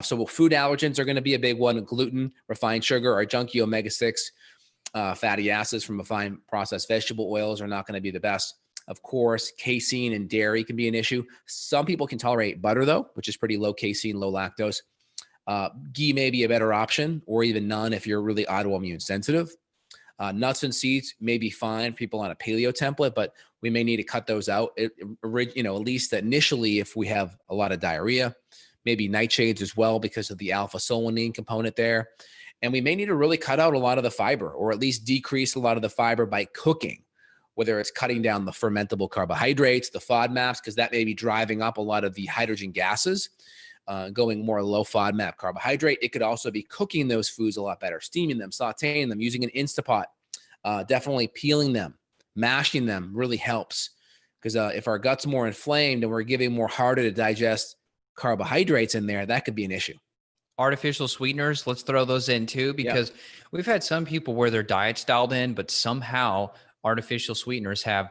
So food allergens are going to be a big one. Gluten, refined sugar, or junky omega-6 fatty acids from refined processed vegetable oils are not going to be the best. Of course, casein and dairy can be an issue. Some people can tolerate butter, though, which is pretty low casein, low lactose. Ghee may be a better option, or even none if you're really autoimmune sensitive. Nuts and seeds may be fine, people on a paleo template, but we may need to cut those out. At least initially, if we have a lot of diarrhea, maybe nightshades as well because of the alpha-solanine component there. And we may need to really cut out a lot of the fiber, or at least decrease a lot of the fiber by cooking, whether it's cutting down the fermentable carbohydrates, the FODMAPs, because that may be driving up a lot of the hydrogen gases, going more low FODMAP carbohydrate. It could also be cooking those foods a lot better, steaming them, sauteing them, using an Instapot, definitely peeling them, mashing them really helps. Because if our gut's more inflamed and we're giving more harder to digest carbohydrates in there, that could be an issue. Artificial sweeteners, let's throw those in too, because we've had some people where their diet's dialed in, but somehow artificial sweeteners have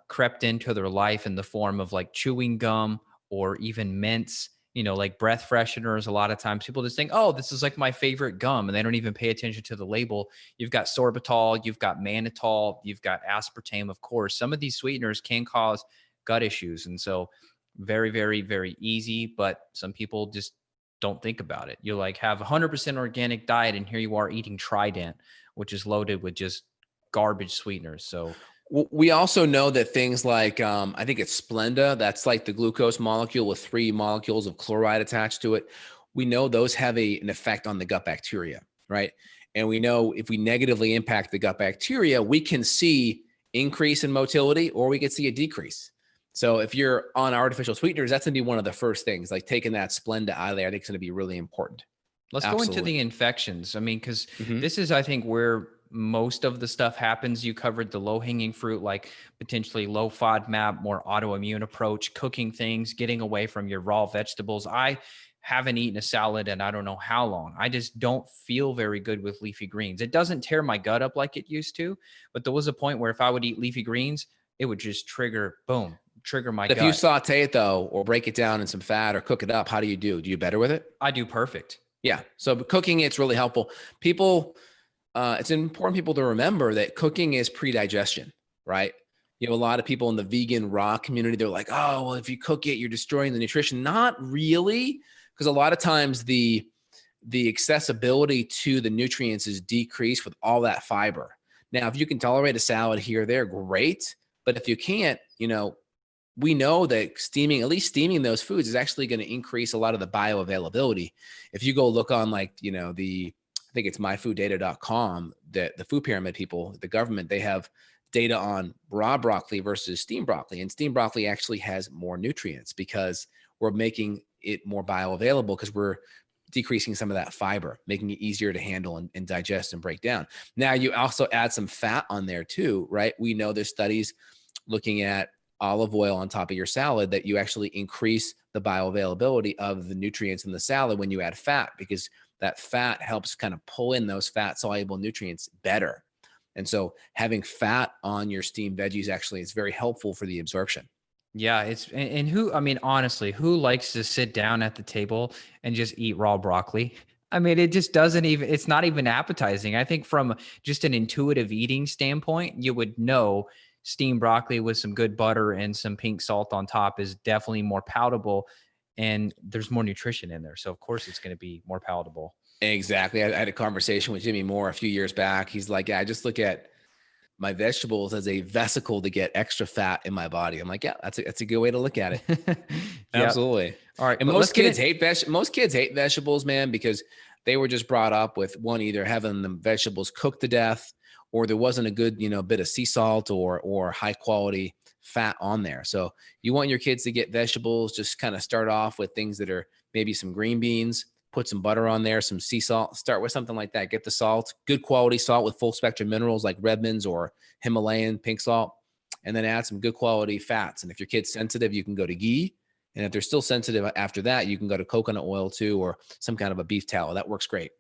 crept into their life in the form of like chewing gum or even mints, like breath fresheners. A lot of times people just think, oh, this is like my favorite gum, and they don't even pay attention to the label. You've got sorbitol, you've got mannitol, you've got aspartame, of course. Some of these sweeteners can cause gut issues. And so very, very, very easy, but some people just don't think about it. You like have 100% organic diet, and here you are eating Trident, which is loaded with just garbage sweeteners. So we also know that things like, I think it's Splenda, that's like the glucose molecule with 3 molecules of chloride attached to it. We know those have an effect on the gut bacteria, right? And we know if we negatively impact the gut bacteria, we can see increase in motility, or we could see a decrease. So if you're on artificial sweeteners, that's going to be one of the first things, like taking that Splenda out of there. I think it's going to be really important. Let's go into the infections. I mean, because this is, I think, where most of the stuff happens. You covered the low-hanging fruit, like potentially low FODMAP, more autoimmune approach, cooking things, getting away from your raw vegetables. I haven't eaten a salad in I don't know how long. I just don't feel very good with leafy greens. It doesn't tear my gut up like it used to, but there was a point where if I would eat leafy greens, it would just trigger my gut. If you saute it though, or break it down in some fat or cook it up, how do you do? Do you better with it? I do perfect. Yeah. So cooking, it's really helpful. People, it's important people to remember that cooking is pre-digestion, right? You have a lot of people in the vegan raw community. They're like, oh, well, if you cook it, you're destroying the nutrition. Not really, because a lot of times the accessibility to the nutrients is decreased with all that fiber. Now, if you can tolerate a salad here or there, great. But if you can't, we know that at least steaming those foods is actually going to increase a lot of the bioavailability. If you go look on I think it's myfooddata.com, that the food pyramid people, the government, they have data on raw broccoli versus steamed broccoli. And steamed broccoli actually has more nutrients because we're making it more bioavailable, because we're decreasing some of that fiber, making it easier to handle and digest and break down. Now you also add some fat on there too, right? We know there's studies looking at olive oil on top of your salad that you actually increase the bioavailability of the nutrients in the salad when you add fat, because that fat helps kind of pull in those fat soluble nutrients better. And so having fat on your steamed veggies actually is very helpful for the absorption. Yeah, honestly, who likes to sit down at the table and just eat raw broccoli? I mean, it just it's not even appetizing. I think from just an intuitive eating standpoint, you would know steamed broccoli with some good butter and some pink salt on top is definitely more palatable, and there's more nutrition in there. So of course it's going to be more palatable. Exactly. I had a conversation with Jimmy Moore a few years back. He's like, yeah, I just look at my vegetables as a vesicle to get extra fat in my body. I'm like, yeah, that's a good way to look at it. Absolutely. All right. And most kids hate vegetables, man, because they were just brought up with either having the vegetables cooked to death, or there wasn't a good, bit of sea salt or high quality fat on there. So you want your kids to get vegetables, just kind of start off with things that are maybe some green beans, put some butter on there, some sea salt, start with something like that. Get the salt, good quality salt with full spectrum minerals like Redmond's or Himalayan pink salt, and then add some good quality fats. And if your kid's sensitive, you can go to ghee. And if they're still sensitive after that, you can go to coconut oil too, or some kind of a beef tallow. That works great.